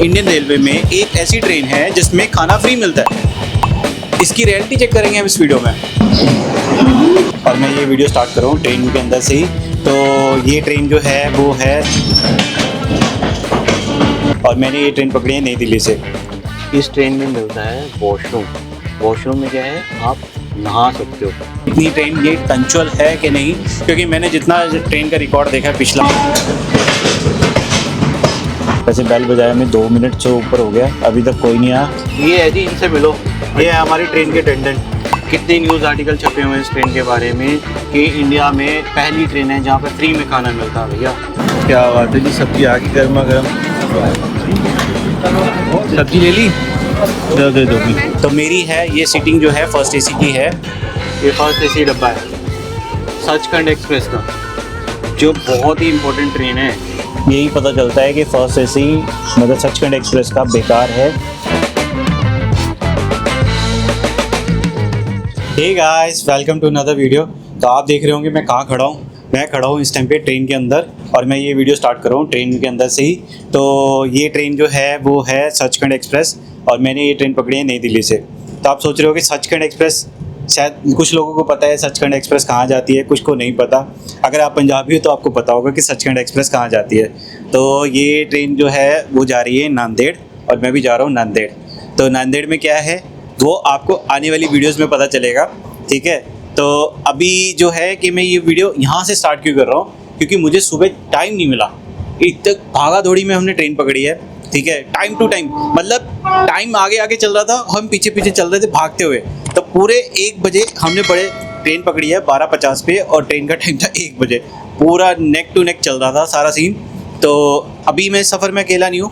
Indian railway में एक ऐसी ट्रेन है जिसमें खाना फ्री मिलता है। इसकी रियलिटी चेक करेंगे हम इस वीडियो में। और मैं ये वीडियो स्टार्ट कर रहा हूँ ट्रेन के अंदर से ही। तो ये ट्रेन जो है वो है, और मैंने ये ट्रेन पकड़ी है नई दिल्ली से। इस ट्रेन में मिलता है वॉशरूम। वॉशरूम में क्या है, आप नहा सकते हो। इतनी ट्रेन ये पंक्चुअल है कि नहीं, क्योंकि मैंने जितना ट्रेन का रिकॉर्ड देखा है पिछला, वैसे बेल बजाया में 2 मिनट से ऊपर हो गया, अभी तक कोई नहीं आया। ये है जी, इनसे मिलो। ये है हमारी ट्रेन के अटेंडेंट। कितने न्यूज़ आर्टिकल छपे हुए हैं इस ट्रेन के बारे में कि इंडिया में पहली ट्रेन है जहाँ पे फ्री में खाना मिलता है। भैया क्या बात है जी, सब्जी आ गई गर्मा गर्म। सब्जी ले ली, दे दो। तो मेरी है ये सीटिंग जो है फर्स्ट एसी की है। ये फर्स्ट एसी डब्बा है सचखंड एक्सप्रेस का, जो बहुत ही इम्पोर्टेंट ट्रेन है। यही पता चलता है कि फर्स्ट एसी मतलब सचखंड एक्सप्रेस का बेकार है। Hey guys, welcome to another video. तो आप देख रहे होंगे मैं कहाँ खड़ा हूँ। मैं खड़ा हूँ इस टाइम पे ट्रेन के अंदर, और मैं ये वीडियो स्टार्ट कर रहा हूँ ट्रेन के अंदर से ही। तो ये ट्रेन जो है वो है सचखंड एक्सप्रेस, और मैंने ये ट्रेन पकड़ी है नई दिल्ली से। तो आप सोच रहे हो कि सचखंड एक्सप्रेस, शायद कुछ लोगों को पता है सचखंड एक्सप्रेस कहाँ जाती है, कुछ को नहीं पता। अगर आप पंजाबी हो तो आपको पता होगा कि सचखंड एक्सप्रेस कहाँ जाती है। तो ये ट्रेन जो है वो जा रही है नांदेड़, और मैं भी जा रहा हूँ नांदेड़। तो नांदेड़ में क्या है वो आपको आने वाली वीडियोज़ में पता चलेगा, ठीक है। तो अभी जो है कि मैं ये वीडियो यहाँ से स्टार्ट क्यों कर रहा हूँ, क्योंकि मुझे सुबह टाइम नहीं मिला। इतने भागा दौड़ी में हमने ट्रेन पकड़ी है, ठीक है। टाइम टू टाइम, मतलब टाइम आगे आगे चल रहा था, हम पीछे पीछे चल रहे थे भागते हुए। तो पूरे 1 बजे हमने ट्रेन पकड़ी है 12:50 पे, और ट्रेन का टाइम था 1 बजे। पूरा नेक टू नेक चल रहा था सारा सीन। तो अभी मैं सफ़र में अकेला नहीं हूँ,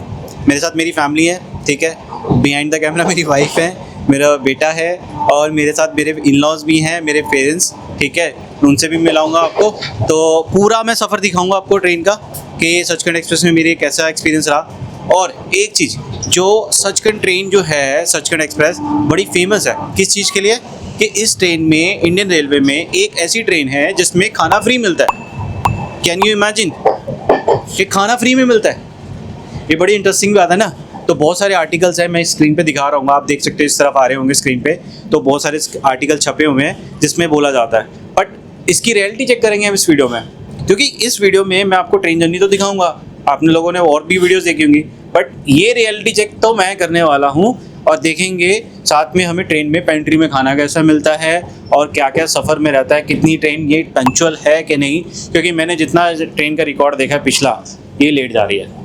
मेरे साथ मेरी फैमिली है, ठीक है। बिहाइंड द कैमरा मेरी वाइफ है, मेरा बेटा है, और मेरे साथ मेरे इन-लॉज़ भी हैं, मेरे पेरेंट्स, ठीक है। उनसे भी मिलाऊंगा आपको। तो पूरा मैं सफ़र दिखाऊंगा आपको ट्रेन का कि सचखंड एक्सप्रेस में मेरे कैसा एक्सपीरियंस रहा। और एक चीज़, जो सचखंड ट्रेन जो है सचखंड एक्सप्रेस बड़ी फेमस है किस चीज़ के लिए, कि इस ट्रेन में इंडियन रेलवे में एक ऐसी ट्रेन है जिसमें खाना फ्री मिलता है। कैन यू इमेजिन कि खाना फ्री में मिलता है। ये बड़ी इंटरेस्टिंग बात है ना। तो बहुत सारे आर्टिकल्स हैं, मैं स्क्रीन पे दिखा रहा हूँ, आप देख सकते हैं, इस तरफ आ रहे होंगे स्क्रीन पे। तो बहुत सारे आर्टिकल छपे हुए हैं जिसमें बोला जाता है, बट इसकी रियलिटी चेक करेंगे हम इस वीडियो में। क्योंकि इस वीडियो में मैं आपको ट्रेन जर्नी तो दिखाऊंगा, आपने लोगों ने और भी वीडियोस देखी होंगी, बट ये रियलिटी चेक तो मैं करने वाला हूँ। और देखेंगे साथ में हमें ट्रेन में पेंट्री में खाना कैसा मिलता है, और क्या क्या सफ़र में रहता है, कितनी ट्रेन ये पंक्चुअल है कि नहीं, क्योंकि मैंने जितना ट्रेन का रिकॉर्ड देखा है पिछला, ये लेट जा रही है।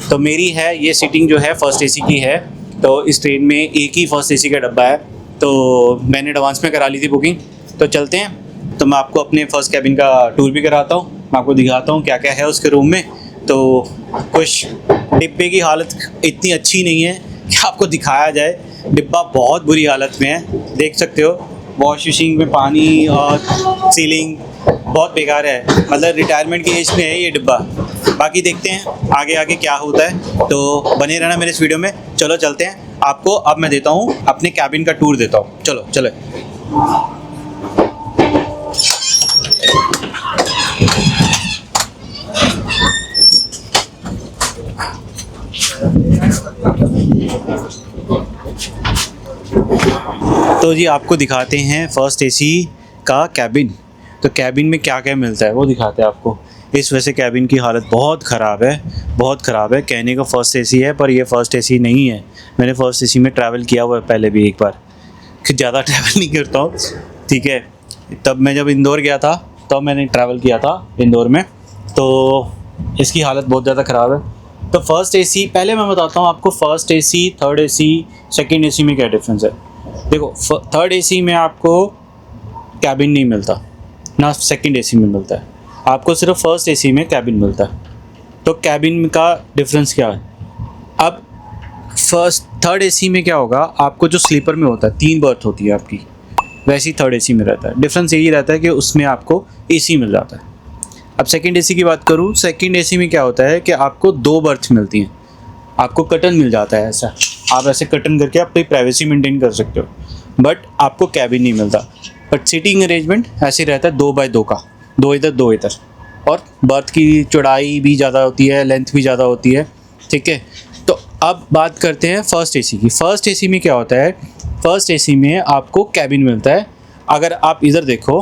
तो मेरी है ये सीटिंग जो है फर्स्ट एसी की है। तो इस ट्रेन में एक ही फर्स्ट एसी का डब्बा है, तो मैंने एडवांस में करा ली थी बुकिंग। तो चलते हैं, तो मैं आपको अपने फर्स्ट कैबिन का टूर भी कराता हूँ, मैं आपको दिखाता हूँ क्या क्या है उसके रूम में। तो कुछ डिब्बे की हालत इतनी अच्छी नहीं है कि आपको दिखाया जाए, डिब्बा बहुत बुरी हालत में है, देख सकते हो। वॉश बेसिन में पानी और सीलिंग बहुत बेकार है, मतलब रिटायरमेंट की एज में है ये डिब्बा। बाकी देखते हैं आगे आगे क्या होता है, तो बने रहना मेरे इस वीडियो में। चलो चलते हैं, आपको अब मैं देता हूँ अपने कैबिन का टूर देता हूँ। चलो चलो। तो जी आपको दिखाते हैं फर्स्ट एसी का कैबिन। तो कैबिन में क्या क्या मिलता है वो दिखाते हैं आपको। इस वजह से कैबिन की हालत बहुत ख़राब है, बहुत ख़राब है। कहने का फर्स्ट एसी है, पर ये फर्स्ट एसी नहीं है। मैंने फर्स्ट एसी में ट्रैवल किया हुआ है पहले भी एक बार, ज़्यादा ट्रैवल नहीं करता हूँ, ठीक है। तब मैं जब इंदौर गया था तब मैंने ट्रैवल किया था इंदौर में, तो इसकी हालत बहुत ज़्यादा ख़राब है। तो फर्स्ट एसी, पहले मैं बताता हूँ आपको first AC, third AC, second AC में क्या डिफरेंस है। देखो, थर्ड एसी में आपको कैबिन नहीं मिलता, ना सेकंड एसी में मिलता है, आपको सिर्फ फर्स्ट एसी में कैबिन मिलता है। तो कैबिन का डिफरेंस क्या है। अब थर्ड एसी में क्या होगा, आपको जो स्लीपर में होता है 3 बर्थ होती है आपकी, वैसे ही थर्ड एसी में रहता है। डिफरेंस यही रहता है कि उसमें आपको एसी मिल जाता है। अब सेकंड एसी की बात करूँ, सेकंड एसी में क्या होता है कि आपको 2 बर्थ मिलती हैं, आपको कर्टन मिल जाता है। ऐसा आप ऐसे कर्टन करके अपनी प्राइवेसी मेंटेन कर सकते हो, बट आपको कैबिन नहीं मिलता। बट सीटिंग अरेंजमेंट ऐसे रहता है 2 बाय 2 का, 2 इधर 2 इधर, और बर्थ की चौड़ाई भी ज़्यादा होती है, लेंथ भी ज़्यादा होती है, ठीक है। तो अब बात करते हैं फर्स्ट एसी की। फर्स्ट एसी में क्या होता है, फर्स्ट एसी में आपको कैबिन मिलता है। अगर आप इधर देखो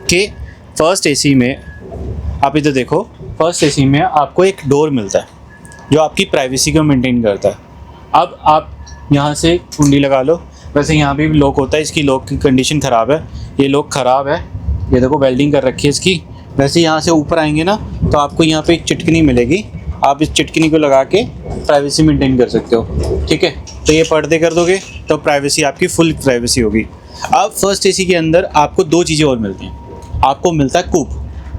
कि फर्स्ट एसी में, आप इधर देखो, फर्स्ट एसी में आपको एक डोर मिलता है जो आपकी प्राइवेसी को मेंटेन करता है। अब आप यहाँ से कुंडी लगा लो। वैसे यहाँ पे भी लॉक होता है, इसकी लॉक की कंडीशन ख़राब है, ये लॉक ख़राब है, ये देखो वेल्डिंग कर रखी है इसकी। वैसे यहाँ से ऊपर आएंगे ना तो आपको यहाँ पे एक चिटकनी मिलेगी, आप इस चिटकनी को लगा के प्राइवेसी मेंटेन कर सकते हो, ठीक है। तो ये पर्दे कर दोगे तो प्राइवेसी, आपकी फुल प्राइवेसी होगी। अब फर्स्ट एसी के अंदर आपको दो चीज़ें और मिलती हैं। आपको मिलता है कूप,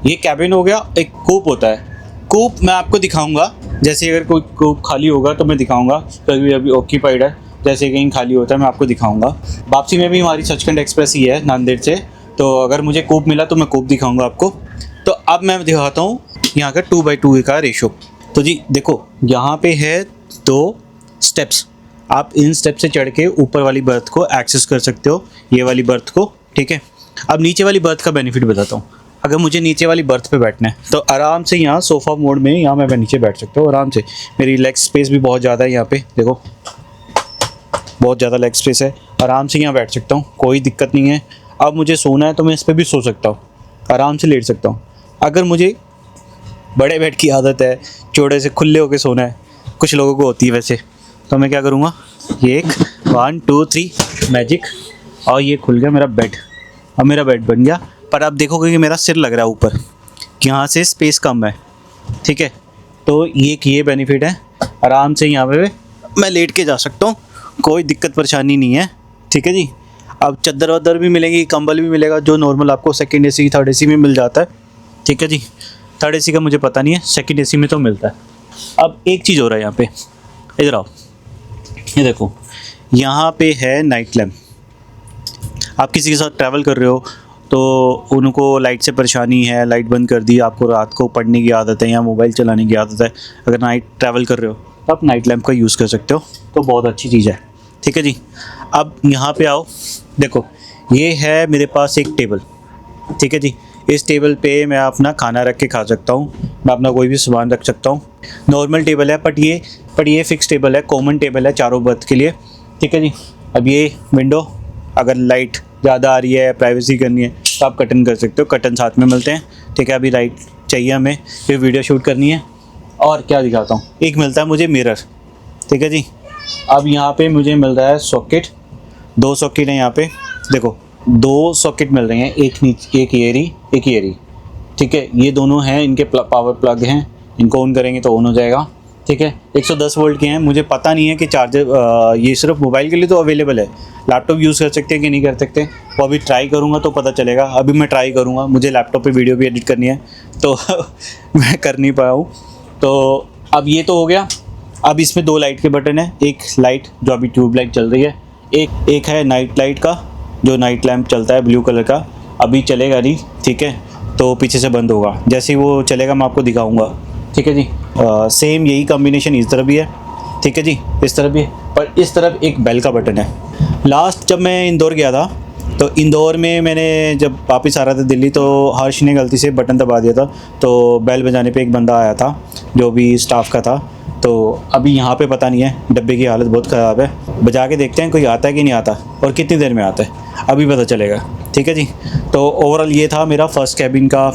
ये कैबिन हो गया, एक कूप होता है। कूप मैं आपको दिखाऊंगा, जैसे अगर कोई कूप खाली होगा तो मैं दिखाऊंगा, क्योंकि अभी ऑक्यूपाइड है। जैसे कहीं खाली होता है मैं आपको दिखाऊंगा। वापसी में भी हमारी सचखंड एक्सप्रेस ही है नांदेड़ से, तो अगर मुझे कूप मिला तो मैं कूप दिखाऊंगा आपको। तो अब मैं दिखाता हूँ यहाँ का 2/2 का रेशो। तो जी देखो, यहाँ पे है 2 स्टेप्स, आप इन स्टेप से चढ़ के ऊपर वाली बर्थ को एक्सेस कर सकते हो, ये वाली बर्थ को, ठीक है। अब नीचे वाली बर्थ का बेनिफिट बताता हूँ। अगर मुझे नीचे वाली बर्थ पे बैठना है तो आराम से यहाँ सोफ़ा मोड में यहाँ मैं नीचे बैठ सकता हूँ आराम से। मेरी लेग स्पेस भी बहुत ज़्यादा है, यहाँ पे देखो बहुत ज़्यादा लेग स्पेस है, आराम से यहाँ बैठ सकता हूँ, कोई दिक्कत नहीं है। अब मुझे सोना है तो मैं इस पर भी सो सकता हूँ, आराम से लेट सकता हूँ। अगर मुझे बड़े बेड की आदत है, चौड़े से खुले होकर सोना है, कुछ लोगों को होती है वैसे, तो मैं क्या करूँगा, ये एक 1 2 3 मैजिक, और ये खुल गया मेरा बेड। अब मेरा बेड बन गया, पर आप देखोगे कि मेरा सिर लग रहा है ऊपर, यहाँ से स्पेस कम है, ठीक है। तो ये बेनिफिट है, आराम से यहाँ पे मैं लेट के जा सकता हूँ, कोई दिक्कत परेशानी नहीं है, ठीक है जी। अब चद्दर वद्दर भी मिलेगी, कंबल भी मिलेगा, जो नॉर्मल आपको सेकंड एसी थर्ड एसी में मिल जाता है, ठीक है जी। थर्ड एसी का मुझे पता नहीं है, सेकंड एसी में तो मिलता है। अब एक चीज़ हो रहा है यहाँ पे, इधर आओ, ये देखो यहाँ पे है नाइट लैम्प। आप किसी के साथ ट्रैवल कर रहे हो तो उनको लाइट से परेशानी है, लाइट बंद कर दी, आपको रात को पढ़ने की आदत है या मोबाइल चलाने की आदत है, अगर नाइट ट्रैवल कर रहे हो तो आप नाइट लैम्प का यूज़ कर सकते हो, तो बहुत अच्छी चीज़ है, ठीक है जी। अब यहाँ पे आओ, देखो ये है मेरे पास एक टेबल, ठीक है जी। इस टेबल पे मैं अपना खाना रख के खा सकता हूँ, मैं अपना कोई भी सामान रख सकता हूँ। नॉर्मल टेबल है, बट ये फिक्स टेबल है, कॉमन टेबल है चारों बर्थ के लिए, ठीक है जी। अब ये विंडो, अगर लाइट ज़्यादा आ रही है, प्राइवेसी करनी है तो आप कर्टन कर सकते हो, कर्टन साथ में मिलते हैं, ठीक है। अभी लाइट चाहिए हमें, फिर वीडियो शूट करनी है। और क्या दिखाता हूँ, एक मिलता है मुझे मिरर, ठीक है जी। अब यहाँ पे मुझे मिल रहा है सॉकेट, 2 सॉकेट हैं यहाँ पे, देखो 2 सॉकेट मिल रहे हैं, एक ये, ठीक है। ये दोनों हैं, इनके पावर प्लग हैं, इनको ऑन करेंगे तो ऑन हो जाएगा, ठीक है। 110 वोल्ट के हैं, मुझे पता नहीं है कि चार्जर ये सिर्फ मोबाइल के लिए तो अवेलेबल है, लैपटॉप यूज़ कर सकते हैं कि नहीं कर सकते, वो अभी ट्राई करूँगा तो पता चलेगा। अभी मैं ट्राई करूँगा, मुझे लैपटॉप पे वीडियो भी एडिट करनी है तो मैं कर नहीं पाया हूँ। तो अब ये तो हो गया। अब इसमें 2 लाइट के बटन हैं, एक लाइट जो अभी ट्यूब लाइट चल रही है, एक है नाइट लाइट का, जो नाइट लैम्प चलता है ब्लू कलर का, अभी चलेगा नहीं, ठीक है, तो पीछे से बंद होगा, जैसे ही वो चलेगा मैं आपको दिखाऊंगा, ठीक है जी। सेम यही कॉम्बिनेशन इस तरफ भी है, ठीक है जी, इस तरफ भी है, पर इस तरफ एक बेल का बटन है। लास्ट जब मैं इंदौर गया था तो इंदौर में मैंने जब वापस आ रहा था दिल्ली, तो हर्ष ने गलती से बटन दबा दिया था, तो बेल बजाने पे एक बंदा आया था जो भी स्टाफ का था। तो अभी यहाँ पे पता नहीं है, डब्बे की हालत बहुत ख़राब है, बजा के देखते हैं कोई आता है कि नहीं आता और कितनी देर में आता है, अभी पता चलेगा, ठीक है जी। तो ओवरऑल ये था मेरा फर्स्ट कैबिन का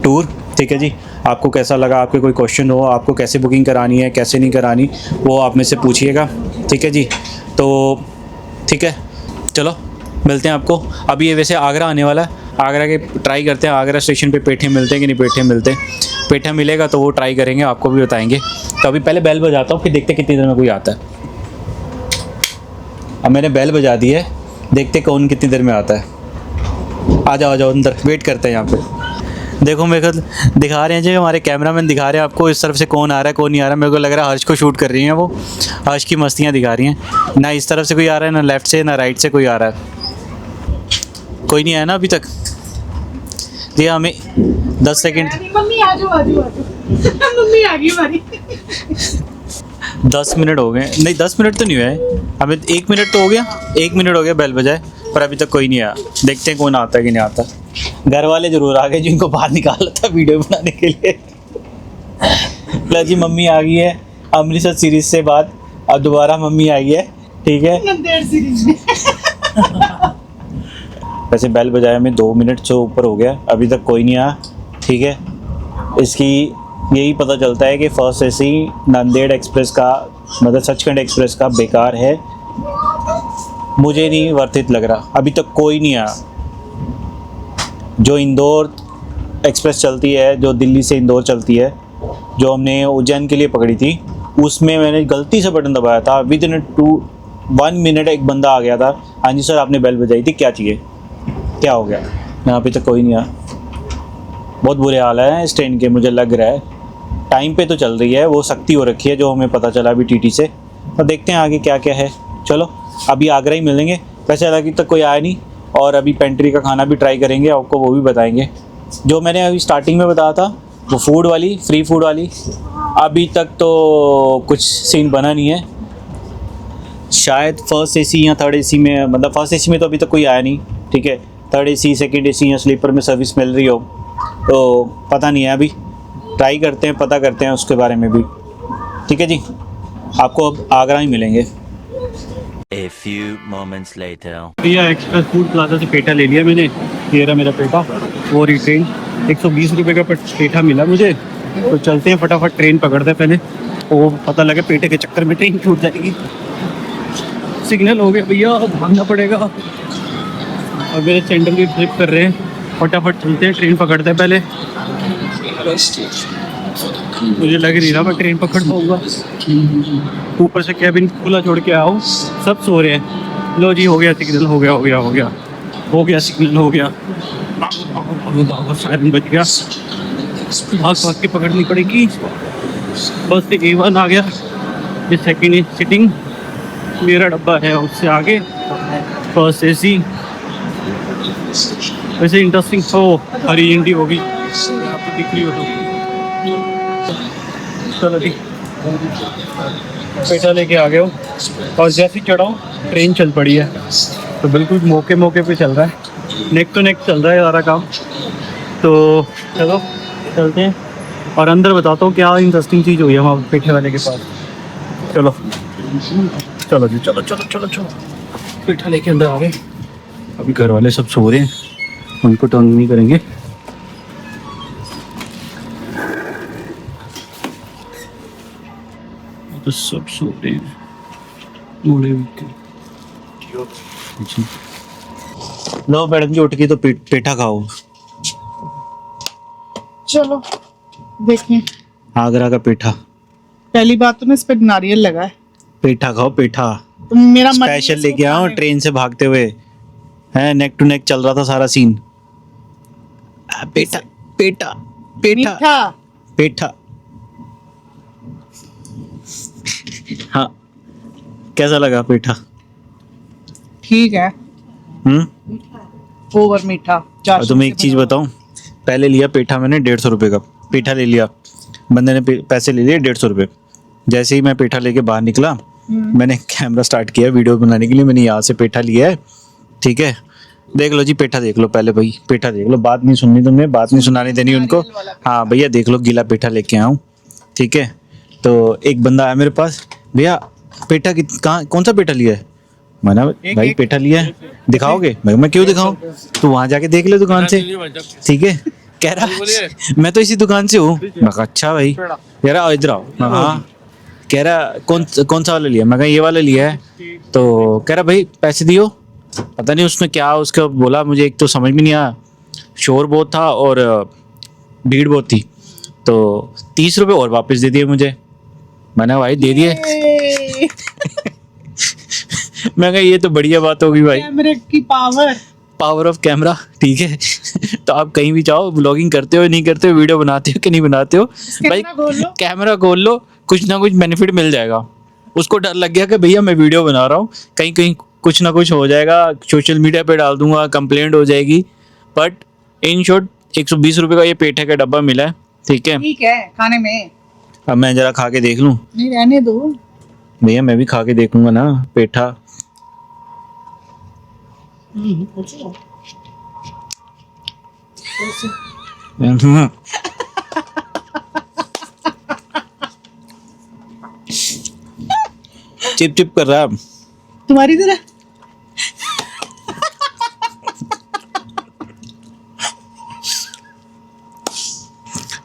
टूर, ठीक है जी। आपको कैसा लगा, आपके कोई क्वेश्चन हो, आपको कैसे बुकिंग करानी है कैसे नहीं करानी, वो आप में से पूछिएगा, ठीक है जी। तो ठीक है, चलो मिलते हैं आपको। अभी ये वैसे आगरा आने वाला है, आगरा के ट्राई करते हैं, आगरा स्टेशन पे पेठे मिलते हैं कि नहीं पेठे मिलते, पेठा मिलेगा तो वो ट्राई करेंगे, आपको भी बताएंगे। तो अभी पहले बेल बजाता हूँ, फिर देखते कितनी देर में कोई आता है। अब मैंने बेल बजा दी है, देखते कौन कितनी देर में आता है। आ जाओ अंदर, वेट करते हैं यहाँ पे। देखो मेरे को दिखा रहे हैं जी, हमारे कैमरामैन दिखा रहे हैं आपको इस तरफ से कौन आ रहा है कौन नहीं आ रहा है। मेरे को लग रहा है हर्ष को शूट कर रही हैं वो, हर्ष की मस्तियाँ दिखा रही हैं। ना इस तरफ से कोई आ रहा है, ना लेफ़्ट से, ना राइट से कोई आ रहा है। कोई नहीं आया ना अभी तक जी। हमें 10 सेकंड, मम्मी आ जाओ मम्मी आ गई हमारी। 10 मिनट हो गए, नहीं 10 मिनट तो नहीं हुए हमें, 1 मिनट तो हो गया, 1 मिनट हो गया बेल बजाए, पर अभी तक कोई नहीं आया। देखते हैं कौन आता है कि नहीं आता। घर वाले जरूर आ गए जिनको बाहर निकाला था वीडियो बनाने के लिए। ला जी मम्मी आ गई है अमृतसर सीरीज़ से बाद। और दोबारा मम्मी आई है, ठीक है। नंदेड़ सीरीज में वैसे बेल बजाया में 2 मिनट से ऊपर हो गया, अभी तक कोई नहीं आया, ठीक है। इसकी यही पता चलता है कि फर्स्ट एसी नांदेड़ एक्सप्रेस का मतलब सचखंड एक्सप्रेस का बेकार है, मुझे नहीं वर्थित लग रहा, अभी तक कोई नहीं आया। जो इंदौर एक्सप्रेस चलती है, जो दिल्ली से इंदौर चलती है, जो हमने उज्जैन के लिए पकड़ी थी, उसमें मैंने गलती से बटन दबाया था, विद इन 1 मिनट एक बंदा आ गया था, हाँ जी सर आपने बेल बजाई थी, क्या चाहिए, क्या हो गया। यहाँ पे तक कोई नहीं आया। बहुत बुरे हाल है इस ट्रेन के, मुझे लग रहा है टाइम पे तो चल रही है, वो सख्ती हो रखी है जो हमें पता चला अभी टीटी से। और देखते हैं आगे क्या क्या है। चलो अभी आगरा ही मिलेंगे, वैसे हालांकि तक कोई आया नहीं, और अभी पेंट्री का खाना भी ट्राई करेंगे, आपको वो भी बताएंगे। जो मैंने अभी स्टार्टिंग में बताया था वो फूड वाली, फ्री फूड वाली, अभी तक तो कुछ सीन बना नहीं है। शायद फर्स्ट एसी या थर्ड एसी में, मतलब फर्स्ट एसी में तो अभी तक कोई आया नहीं, ठीक है। थर्ड एसी, सेकंड एसी या स्लीपर में सर्विस मिल रही हो तो पता नहीं है, अभी ट्राई करते हैं, पता करते हैं उसके बारे में भी, ठीक है जी। आपको अब आगरा ही मिलेंगे। A few moments later. भैया एक्सप्रेस फूड प्लाजा से पेठा ले लिया मैंने, ये रहा मेरा पेठा, वो रिट्रेन 120 रुपये का पेठा मिला मुझे। तो चलते हैं फटाफट, ट्रेन पकड़ते हैं पहले, वो पता लगे पेठे के चक्कर में ट्रेन छूट जाएगी। सिग्नल हो गया भैया, भागना पड़ेगा, और मेरे सेंटर की ट्रिप कर रहे हैं, फटाफट चलते हैं, ट्रेन पकड़ते हैं पहले। मुझे लग नहीं रहा मैं ट्रेन पकड़ पाऊँगा, ऊपर से कैबिन खुला छोड़ के आओ, सब सो रहे हैं। लो जी हो गया सिग्नल, हो गया सिग्नल, हो गया। सायरन बज गया, भाग के पकड़नी पड़ेगी। बस A1 आ गया, ये सेकेंड सिटिंग, मेरा डब्बा है उससे आगे, फर्स्ट एसी। वैसे इंटरेस्टिंग तो हरी इंडी होगी, आपको दिख रही हो तो। चलो ठीक, पेठा लेके आ गए हो, और जैसे ही चढ़ाओ ट्रेन चल पड़ी है, तो बिल्कुल मौके पे चल रहा है, नेक टू नेक चल रहा है सारा काम। तो चलो चलते हैं, और अंदर बताता हूँ क्या इंटरेस्टिंग चीज़ हुई है वहाँ पेठे वाले के पास। चलो चलो जी, चलो पेठा लेके अंदर आ गए। अभी घर वाले सब सो रहे हैं, उनको तंग नहीं करेंगे। तो सब सो रहे हैं, लो मैडम जी उठ के तो पेठा खाओ। चलो देखें। आगरा का पेठा, पहली बात तो ना इस पे नारियल लगा है, पेठा खाओ, पेठा तो मेरा मन स्पेशल लेके आओ ट्रेन से भागते हुए, है नेक टू नेक चल रहा था सारा सीन। पेठा पेठा पेठा मीठा। पेठा, हाँ कैसा लगा पेठा? ठीक है, ओवर मीठा। और तुम्हें एक चीज बताऊं, पहले लिया पेठा मैंने 150 रुपये का, पेठा ले लिया बंदे ने, पैसे ले लिए 150 रुपये। जैसे ही मैं पेठा लेके बाहर निकला, मैंने कैमरा स्टार्ट किया वीडियो बनाने के लिए, मैंने यहाँ से पेठा लिया है, ठीक है। देख लो जी, पेठा देख लो पहले भाई, पेठा देख लो, बात नहीं सुननी तुमने, बात नहीं सुनानी देनी उनको। हाँ भैया देख लो, गीला पेठा लेके आऊँ, ठीक है। तो एक बंदा आया मेरे पास, भैया पेठा कहाँ, कौन सा पेठा लिया है? मैंने भाई पेठा लिया है, दिखाओगे? मैं क्यों दिखाऊं, तू वहां जाके देख ले दुकान से, ठीक है। कह रहा मैं तो इसी दुकान से हूँ। मैं कहा अच्छा भाई, कह रहा इधर आओ। मैं हाँ, कह रहा कौन सा वाला लिया? मैं कहा ये वाला लिया है। तो कह रहा भाई पैसे दियो। पता नहीं उसने क्या उसका बोला, मुझे एक तो समझ में नहीं आया, शोर बहुत था और भीड़ बहुत थी। तो 30 रुपये और वापस दे दिए मुझे। मैंने भाई दे दिए। मैं कहा ये तो बढ़िया बात होगी भाई, कैमरे की पावर ऑफ कैमरा, ठीक है। तो आप कहीं भी जाओ, ब्लॉगिंग करते हो नहीं करते हो, वीडियो बनाते हो कि नहीं बनाते हो, भाई कैमरा खोल लो, कुछ ना कुछ बेनिफिट मिल जाएगा। उसको डर लग गया कि भैया मैं वीडियो बना रहा हूँ, कहीं कहीं कुछ ना कुछ हो जाएगा, सोशल मीडिया पे डाल दूंगा, कंप्लेंट हो जाएगी। बट इन शॉर्ट 120 रुपये का ये पेठे का डब्बा मिला है, ठीक है खाने में। अब मैं जरा खा के देख लूं। नहीं रहने दो भैया, मैं भी खा के देखूंगा ना पेठा। चिप चिप कर रहा है। तुम्हारी तरह।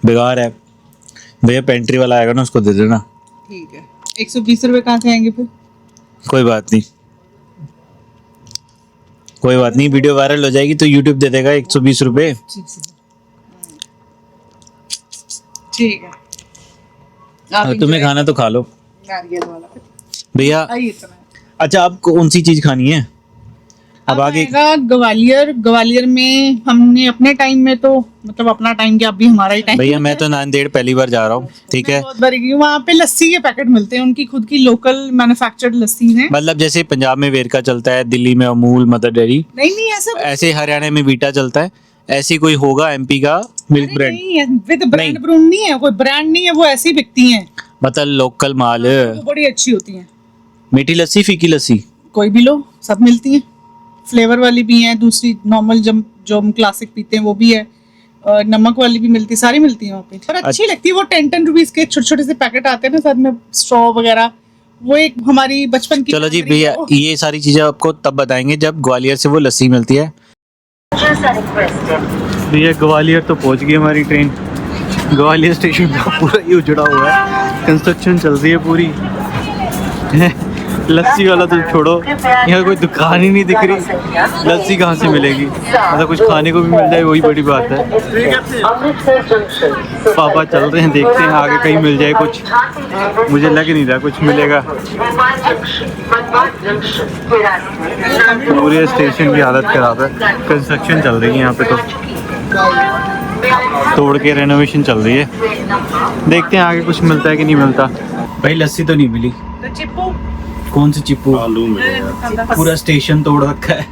बेकार है भैया, पेंट्री वाला आएगा ना उसको दे देना। ठीक है, 120 रुपए कहाँ से आएंगे फिर? कोई बात नहीं, कोई बात नहीं, वीडियो वायरल हो जाएगी तो यूट्यूब दे देगा 120 रुपए। ठीक है, आप अगर तुम्हें खाना तो खा लो नारियल वाला भैया। आई इतना। अच्छा, आप कौन सी चीज खानी है? अब आगे आएगा ग्वालियर। ग्वालियर में हमने अपने टाइम में तो मतलब अपना टाइम क्या, अभी हमारा ही टाइम। भैया मैं तो नांदेड़ पहली बार जा रहा हूँ, ठीक है। बहुत बारी गई हूँ। वहाँ पे लस्सी के पैकेट मिलते हैं, उनकी खुद की लोकल मैन्युफैक्चर्ड लस्सी है। मतलब जैसे पंजाब में वेरका चलता है, दिल्ली में अमूल मदर डेयरी, नहीं ऐसा ऐसे हरियाणा में वीटा चलता है, ऐसी कोई होगा एमपी का मिल्क ब्रांड, नहीं है, विद ब्रांड ब्रूंड नहीं है, कोई ब्रांड नहीं है, वो ऐसी बिकती हैं, मतलब लोकल माल। वो बड़ी अच्छी होती हैं। मीठी लस्सी, फीकी लस्सी, कोई भी लो, सब मिलती हैं। फ्लेवर वाली भी हैं, दूसरी नॉर्मल जो हम क्लासिक पीते हैं वो भी है, और नमक वाली भी मिलती है, सारी मिलती है वहाँ पे। पर अच्छी लगती है वो 10-10 रुपीज के छोटे छोटे से पैकेट आते हैं ना, साथ में स्ट्रॉ वगैरह, वो एक हमारी बचपन की चलो जी memory भैया, है वो। ये सारी चीजें आपको तब बताएंगे जब ग्वालियर से वो लस्सी मिलती है। भैया ग्वालियर तो पहुंच गई हमारी ट्रेन। ग्वालियर स्टेशन का पूरा ही उजड़ा हुआ है, कंस्ट्रक्शन चल रही है पूरी। लस्सी वाला तो छोड़ो, यहाँ कोई दुकान ही नहीं दिख रही, लस्सी कहाँ से मिलेगी? मतलब कुछ खाने को भी मिल जाए वही बड़ी बात है। पापा चल रहे हैं, देखते हैं आगे कहीं मिल जाए कुछ, मुझे लग नहीं रहा कुछ मिलेगा। पूरे स्टेशन की हालत खराब है, कंस्ट्रक्शन चल रही है यहाँ पे, तो तोड़ के रेनोवेशन चल रही है। देखते हैं आगे कुछ मिलता है कि नहीं मिलता। भाई लस्सी तो नहीं मिली। तो चिप्पू कौन सी चिप्पू? पूरा स्टेशन तोड़ रखा है,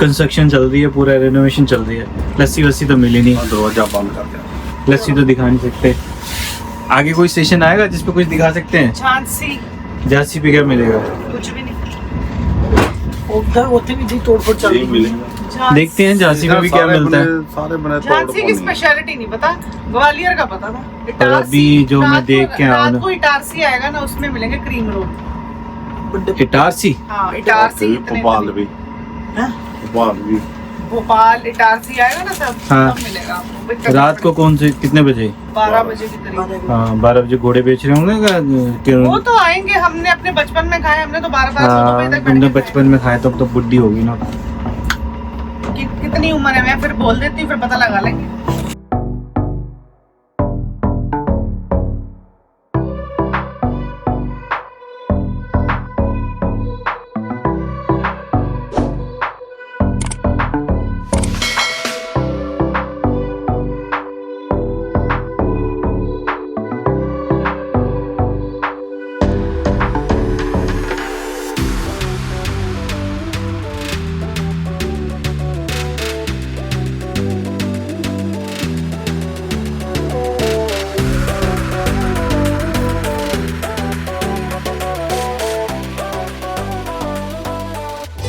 कंस्ट्रक्शन चल रही है, पूरा रेनोवेशन चल रही है। लस्सी वस्सी तो मिली नहीं, दरवाजा बंद कर दिया। लस्सी तो दिखा नहीं सकते। आगे कोई स्टेशन आएगा जिसपे कुछ दिखा सकते हैं? झांसी झांसी पे क्या मिलेगा? कुछ भी नहीं, उधर होते भी जी तोड़-फोड़ चल यही रही है। मिलेगा। देखते हैं झांसी में भी क्या मिलता है। सारे बने झांसी की स्पेशलिटी नहीं पता, ग्वालियर का पता था। और अभी जो मैं देख के आया हूं ना- रात को इटारसी आएगा ना, उसमें मिलेंगे क्रीम रोल। इटारसी, हाँ इटारसी, इतने भोपाल भी, हाँ? भोपाल भी। भोपाल इटारसी आएगा ना तब हाँ। तब मिलेगा आपको। रात को कौन से कितने बजे? 12 बजे के करीब। हाँ 12 बजे घोड़े बेच रहे होंगे क्यों? वो तो आएंगे, हमने अपने बचपन में खाए, हमने तो 12-12 बजे तक तुमने बैठ के बचपन में खाया तब तो बुढ़ी होगी ना। खाए। कितनी उम्र है, मैं फिर बोल देती हूँ, फिर पता लगा लेंगे।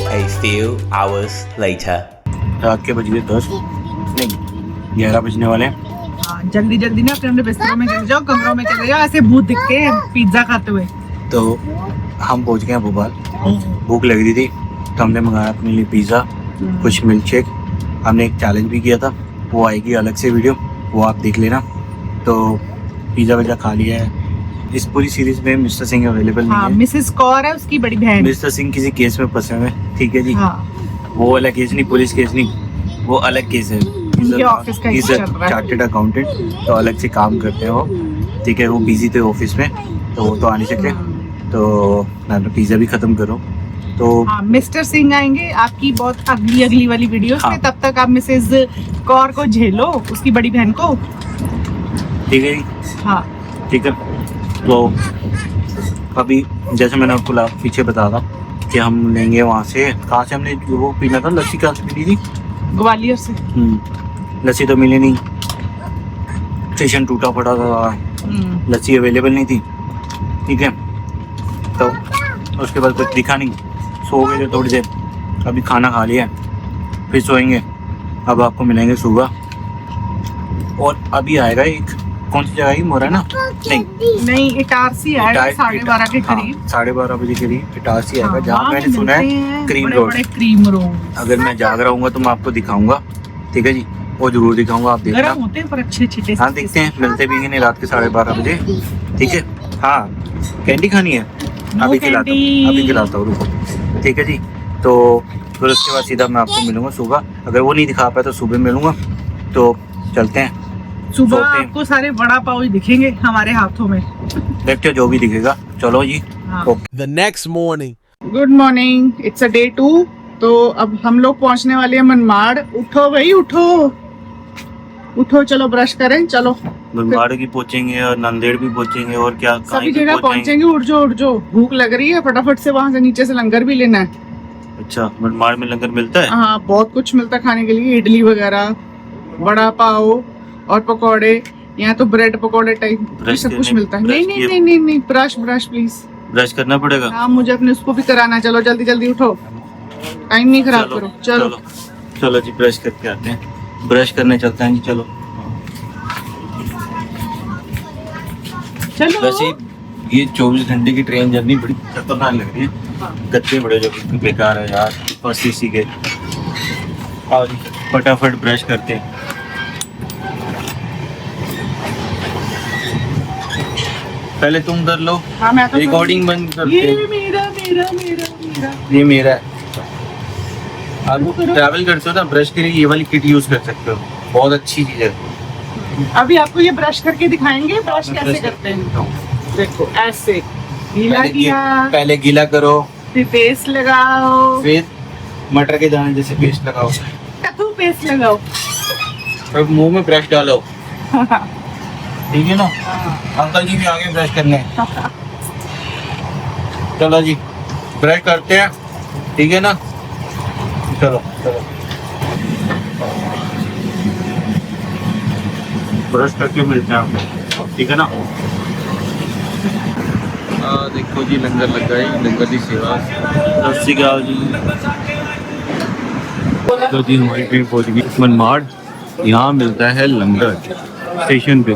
A few hours later. रात के बज गए 10 नहीं 11 बजने वाले हैं। हाँ, जल्दी जल्दी ना अपने अपने बिस्तरों में चले जाओ, कमरों में चले जाओ, ऐसे भूत दिखते हैं पिज्जा खाते हुए। तो हम पहुंच गए हैं भोपाल। भूख लग रही थी तो हमने मंगाया अपने लिए पिज़्ज़ा, कुछ मिल्क शेक। हमने एक चैलेंज भी किया था, वो आएगी अलग से वीडियो, वो आप देख लेना। तो पिज़्ज़ा विज़्ज़ा खा लिया है। इस पूरी सीरीज में मिस्टर सिंह अवेलेबल हाँ, नहीं है। मिसेस कौर है उसकी बड़ी बहन। मिस्टर सिंह किसी केस में फंसे हुए हैं, ठीक है जी। हाँ, वो वाला केस नहीं, पुलिस केस नहीं, वो अलग केस है। उनके ऑफिस का ही चल रहा है। चार्टेड अकाउंटेंट, तो अलग से काम करते हैं वो, ठीक है। वो बिजी थे ऑफिस में तो वो तो आ नहीं सके, तो मैं पिज़्ज़ा भी ख़त्म करूँ तो हाँ, मिस्टर सिंह आएंगे आपकी बहुत अगली वाली वीडियोस हाँ। में। तब तक आप मिसेस कौर को झेलो, उसकी बड़ी बहन को। ठीक है जी, हाँ, ठीक है। तो अभी जैसे मैंने आपको पीछे बताया था कि हम लेंगे वहाँ से, कहाँ से हमने वो पीना था, लस्सी कहाँ से पीनी थी? ग्वालियर से। लस्सी तो मिली नहीं, स्टेशन टूटा पड़ा था, लस्सी अवेलेबल नहीं थी, ठीक है। तो उसके बाद कुछ दिखा नहीं, सो गए थे थोड़ी देर। अभी खाना खा लिया, फिर सोएंगे। अब आपको मिलेंगे सुबह। और अभी आएगा एक कौन सी जगह है मोराना? नहीं, नहीं, इटारसी आएगा 12:30 के करीब। 12:30 बजे करीब इटारसी आएगा, हाँ, जहाँ वहाँ मैंने पे सुना मिलते है हैं क्रीम बड़े रोड। बड़े क्रीम रोल। अगर मैं जाग रहा हूँ तो मैं आपको दिखाऊंगा, ठीक है जी, वो जरूर दिखाऊंगा, आप देखना। गरम होते हैं पर अच्छे अच्छे टेस्ट। हाँ देखते हैं, मिलते भी नहीं रात के 12:30 बजे, ठीक है। हाँ, कैंडी खानी है? अभी खिलाता हूँ, अभी खिलाता हूँ, रुको, ठीक है जी। तो फिर उसके बाद सीधा मैं आपको मिलूंगा सुबह, अगर वो नहीं दिखा पाया तो सुबह मिलूंगा। तो चलते हैं, सुबह सोते हैं। आपको सारे वड़ा पाव ही दिखेंगे हमारे हाथों में। देखते हो जो भी दिखेगा, चलो जी। हाँ। Okay. The next morning. Good morning, it's a day 2। तो अब हम लोग पहुंचने वाले हैं मनमाड़। उठो भाई उठो, उठो, चलो ब्रश करें, चलो। मनमाड़ की पहुंचेंगे और नांदेड़ भी पहुंचेंगे, और क्या सभी कहीं भी जगह पहुंचेंगे। उठ जाओ उठ जाओ, भूख लग रही है, फटाफट से वहां से नीचे से लंगर भी लेना है। अच्छा, मनमाड़ में लंगर मिलता है? हाँ, बहुत कुछ मिलता है खाने के लिए, इडली वगैरह, वड़ा पाव और पकौड़े। यहाँ तो ब्रेड पकौड़े टाइप ब्रश सब कुछ करने- मिलता है। ब्रश नहीं नहीं किए- नहीं नहीं नहीं, ब्रश ब्रश प्लीज। ब्रश करना पड़ेगा? हाँ, मुझे अपने उसको भी कराना है। चलो जल्दी जल्दी उठो, टाइम नहीं खराब करो। चलो चलो चलो जी, ब्रश करके आते हैं, ब्रश करने चलते हैं जी, चलो। चलो। वैसे ये 24 घंटे की ट्रेन जर्नी बड़ी खतरनाक लग रही है, गद्दे बड़े जो बेकार है यार, फर्स्ट एसी के। और फटाफट ब्रश करते हैं। पहले तुम कर लो, हाँ, मैं तो रिकॉर्डिंग बंद करते ये हैं। मेरा मेरा मेरा मेरा। ये मेरा है। आप ट्रैवल करते हो ना, ब्रश के लिए ये वाली किट यूज कर सकते हो, बहुत अच्छी चीज है। अभी आपको ये ब्रश करके दिखाएंगे, ब्रश कैसे करते हैं। देखो ऐसे गीला किया, पहले गीला करो, फिर पेस्ट लगाओ, फिर मटर के दाने जैसे पेस्ट लगाओ, कद्दू पेस्ट लगाओ, फिर मुंह में ब्रश डालो, ठीक है ना। अंकल जी भी आगे ब्रश करने। चलो जी, ब्रश करते हैं, ठीक है ना। चलो चलो, ब्रश करके मिलते हैं आपको, ठीक है ना। देखो जी, लंगर लग गई, लंगर की सेवा। सत श्री अकाल जी। तो जी हमारी ट्रेन पहुंच गई मनमाड़। यहाँ मिलता है लंगर स्टेशन पे,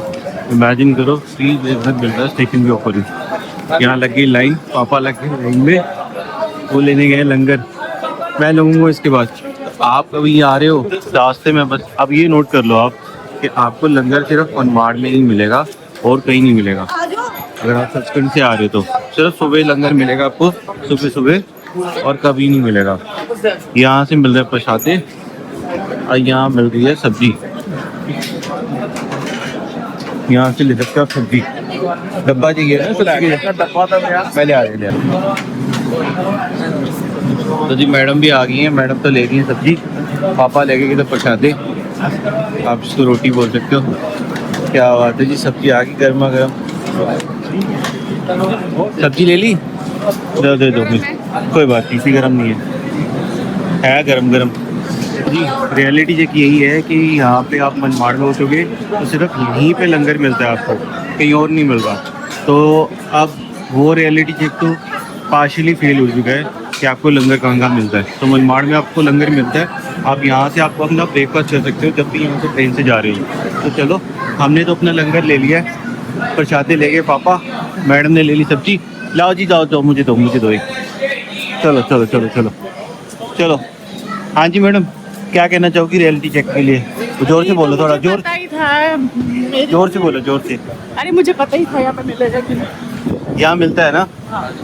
इमेजिन करो, फ्री मिलता है स्टेशन के ऊपर ही। यहाँ लग गई लाइन, पापा लग गए लाइन में, वो लेने गए लंगर। मैं लूँगा इसके बाद। आप कभी आ रहे हो रास्ते में, बस अब ये नोट कर लो आप कि आपको लंगर सिर्फ मनमाड़ में ही मिलेगा और कहीं नहीं मिलेगा। अगर आप सचखंड से आ रहे हो तो सिर्फ सुबह लंगर मिलेगा आपको, सुबह सुबह, और कभी नहीं मिलेगा। यहाँ से मिल रहा है प्रसादे और यहाँ मिल रही है सब्जी। यहाँ से ले सकते हो आप सब्जी। डब्बा चाहिए ना सब्जी का? डब्बा तो पहले आ रहे हैं। तो जी मैडम भी आ गई हैं, मैडम तो ले रही हैं सब्जी, पापा लेके गए तो प्रसादे, आप इसको रोटी बोल सकते हो। क्या बात है जी, सब्जी आ गई गर्मा गर्म। सब्जी ले ली, दे दो फिर, कोई बात नहीं, इसी गर्म नहीं है गरम गरम जी। रियलिटी चेक यही है कि यहाँ पे आप मनमाड़ में उठोगे तो सिर्फ यहीं पे लंगर मिलता है आपको, कहीं और नहीं मिल रहा। तो अब वो रियलिटी चेक तो पार्शली फेल हो चुका है कि आपको लंगर कहाँ मिलता है। तो मनमाड़ में आपको लंगर मिलता है, आप यहाँ से आपको अपना ब्रेकफास्ट कर सकते हो जब भी यहाँ से ट्रेन से जा रहे हो। तो चलो, हमने तो अपना लंगर ले लिया है, प्रसादे ले गए पापा, मैडम ने ले ली सब्जी। लाओ जी, जाओ जाओ, मुझे दो एक। चलो चलो चलो चलो चलो। हाँ जी मैडम, क्या कहना चाहोगी रियलिटी चेक के लिए? जोर से बोलो, थोड़ा जोर, पता ही था जोर से बोलो, जोर से। अरे मुझे पता ही था यहाँ पे मिलेगा कि नहीं। यहाँ मिलता है ना।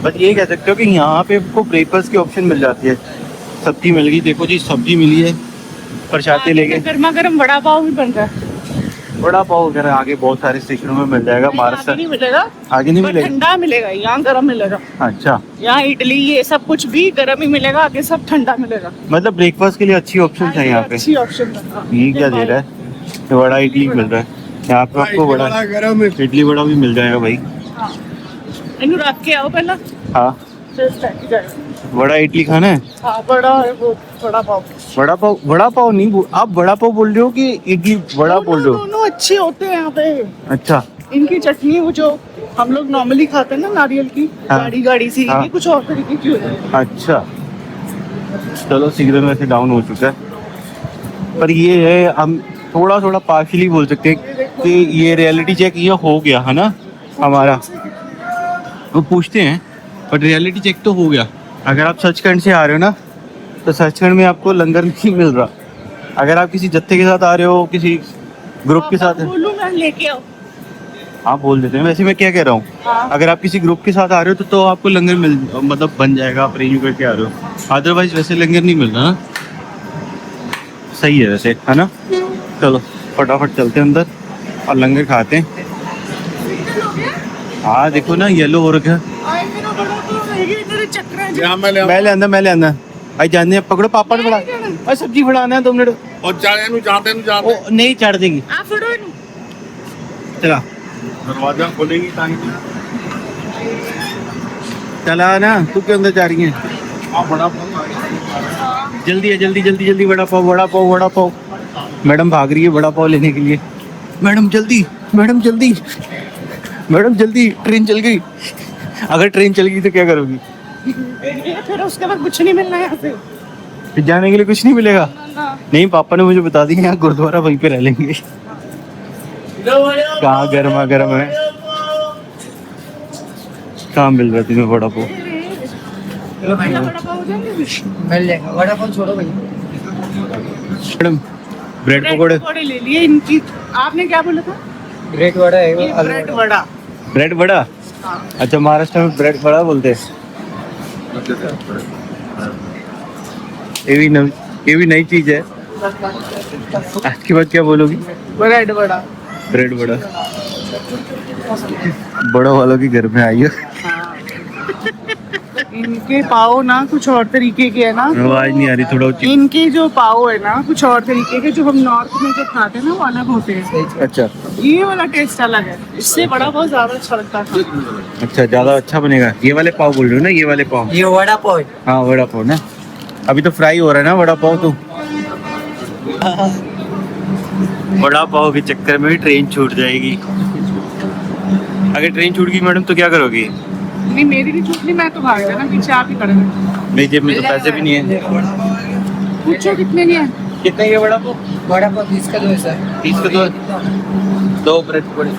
बस ये कह सकते हो कि यहाँ पे आपको ब्रेकफास्ट की ऑप्शन मिल जाती है। सब्जी मिल गई, देखो जी सब्जी मिली है, प्रसादे ले गए। गर्मा गर्म वड़ा पाव भी बन रहा है। वड़ा पाव वगैरह आगे बहुत सारे स्टेशनों में मिल जाएगा। महाराष्ट्र नहीं मिलेगा, आगे नहीं पर मिलेगा? ठंडा मिलेगा, यहाँ गर्म मिलेगा। अच्छा, यहाँ इडली ये सब कुछ भी गर्म ही मिलेगा, आगे सब ठंडा मिलेगा। मतलब ब्रेकफास्ट के लिए अच्छी ऑप्शन है यहाँ पे। अच्छी ऑप्शन है। ये क्या दे रहा है? ये वड़ा इडली मिल रहा है यहाँ पे आपको, वड़ा इडली वड़ा भी मिल जाएगा भाई। इन्हू रख के आओ पहला, हाँ, फिर लेके जाएगा। वड़ा इडली खाना है? हाँ, बड़ा है वो वड़ा पाव। वड़ा पाव नहीं, आप वड़ा पाव बोल रहे हो कि इडली वड़ा बोल रहे हो? दोनों अच्छे होते हैं यहाँ पे। अच्छा, इनकी चटनी वो जो हम लोग नॉर्मली खाते हैं ना, नारियल की, हाँ। गाढ़ी गाढ़ी सी, हाँ। ये कुछ और तरीके की होती है। अच्छा, चलो सिग्नल वैसे डाउन हो चुका है, पर ये है हम थोड़ा थोड़ा पार्शली बोल सकते हैं कि ये रियलिटी चेक ये हो गया है ना हमारा। वो पूछते हैं बट रियलिटी चेक तो हो गया। अगर आप सचखंड से आ रहे हो ना तो सचखंड में आपको लंगर नहीं मिल रहा। अगर आप किसी जत्थे के साथ आ रहे हो, किसी ग्रुप के साथ, बोलूं मैं लेके आओ। आप बोल देते हैं। वैसे मैं क्या कह रहा हूँ, अगर आप किसी ग्रुप के साथ आ रहे हो तो आपको लंगर मिल मतलब बन जाएगा, आप अरेंज करके आ रहे हो। अदरवाइज वैसे लंगर नहीं मिल रहा ना। सही है वैसे, है ना। चलो फटाफट चलते हैं अंदर और लंगर खाते हैं। हाँ देखो ना येलो हो रखा है। मैं ले आंदा आई जाने पकड़ो पापा ने बड़ा और सब्जी फड़ाना है 2 मिनट और जाते ओ नहीं चढ़ देगी। चला दरवाजा खोलेगी ताकि चला ना, तू क्यों अंदर जा रही है? बड़ा जल्दी है, जल्दी जल्दी जल्दी। वड़ा पाव वड़ा पाव वड़ा पाव। मैडम भाग रही है वड़ा पाव लेने के लिए। मैडम जल्दी, मैडम जल्दी, मैडम जल्दी। ट्रेन चल गई। अगर ट्रेन चल गई तो क्या करोगी? फिर उसके बाद कुछ नहीं मिलना है यहाँ से। फिर जाने के लिए कुछ नहीं मिलेगा? नहीं, पापा ने मुझे बता दिया यहाँ गुरुद्वारा वहीं पे रह लेंगे। कहाँ गर्मा गर्म है, कहाँ मिल रहा तुम्हें वड़ा पाव? मिल जाएगा वड़ा पाव, छोड़ो भैया। मैडम ब्रेड पकौड़े ले लिए इनकी। आपने क्या बोला था? ब्रेड वड़ा है, ये ब्रेड वड़ा। ब्रेड बड़ा। अच्छा, महाराष्ट्र में ब्रेड बड़ा बोलते हैं। ये भी नई चीज है। आज के बाद क्या बोलोगी? ब्रेड वड़ा। ब्रेड बड़ा। बड़ों वालों के घर में आई हो। इनके पाव ना कुछ और तरीके के है ना। आवाज नहीं आ रही, थोड़ा ऊंची। इनके जो पाव है ना कुछ और तरीके के, जो हम नॉर्थ में जो खाते हैं ना वो अलग होते हैं। अच्छा ये वाला टेस्ट अलग है, इससे बड़ा बहुत ज्यादा अच्छा लगता है। अच्छा, ज्यादा अच्छा बनेगा। ये वाले पाव बोल रहे हो ना? ये वाले पाव। ये वड़ा पाव है। हाँ वड़ा पाव ना। अभी तो फ्राई हो रहा है ना वड़ा पाव। तो वड़ा पाव के चक्कर में ट्रेन छूट जाएगी। अगर ट्रेन छूट गई मैडम तो क्या करोगी? नहीं मेरी भी छूटनी, मैं तो भाग जाना, पीछे आप ही खड़े रहे। मेरी जेब में तो पैसे भी नहीं है। पूछो कितने नहीं है। कितने के वड़ा पाव? वड़ा पाव 30 का 2 है सर। 30 का 2 ब्रेड पकौड़े।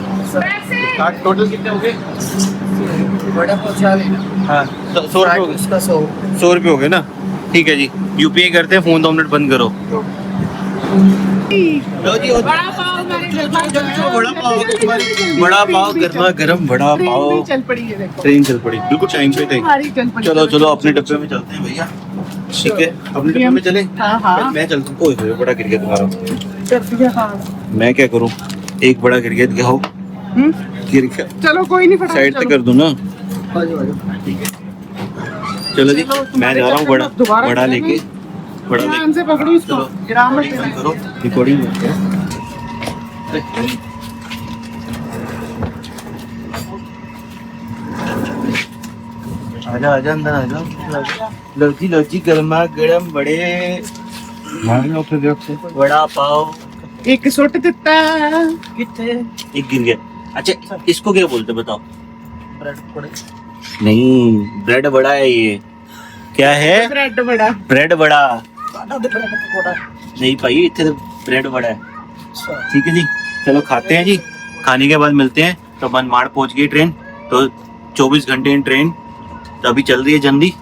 टोटल कितने हो गए? वड़ा पाव 40। हाँ 100 रुपये हो गए। उसका 100। 100 रुपये हो गए ना। ठीक है जी, यूपीआई करते हैं। फोन 2 मिनट बंद करो। बड़ा पाव मैंने बड़ा पाव गर्मा गर्म बड़ा पाव। चल पड़ी है देखो। ट्रेन चल पड़ी, बिल्कुल टाइम पे थे। हमारी चल पड़ी। चलो चलो अपने डब्बे में चलते हैं भैया। ठीक है, अपने डब्बे में चले। हाँ हाँ मैं चलता हूँ। ओए बड़ा गिर गया तुम्हारा। चल दिया। हाँ मैं क्या करूँ, एक बड़ा गिर गया। हो गिर गया, चलो कोई नहीं, फटाफट साइड तक कर दूँ ना। चलो जी, मैं जा रहा हूँ बड़ा लेके। बड़ा ध्यान से पकड़ो इसको। गिरा मत देना। करो रिकॉर्डिंग। आजा आजा अंदर आजा। लौची गर्मा गर्म बड़े बड़ा पाव। एक सुट दिता कितने? एक गिर गया। अच्छा इसको क्या बोलते बताओ? ब्रेड पकौड़े। नहीं, ब्रेड बड़ा है ये। क्या है? ब्रेड बड़ा। ब्रेड बड़ा ब्रेड पकौड़ा। नहीं भाई, इतने तो ब्रेड बड़ा है। ठीक है जी, चलो खाते हैं जी। खाने के बाद मिलते हैं। तो मनमाड़ पहुंच गई ट्रेन, तो 24 घंटे in ट्रेन, तो अभी चल रही है जल्दी।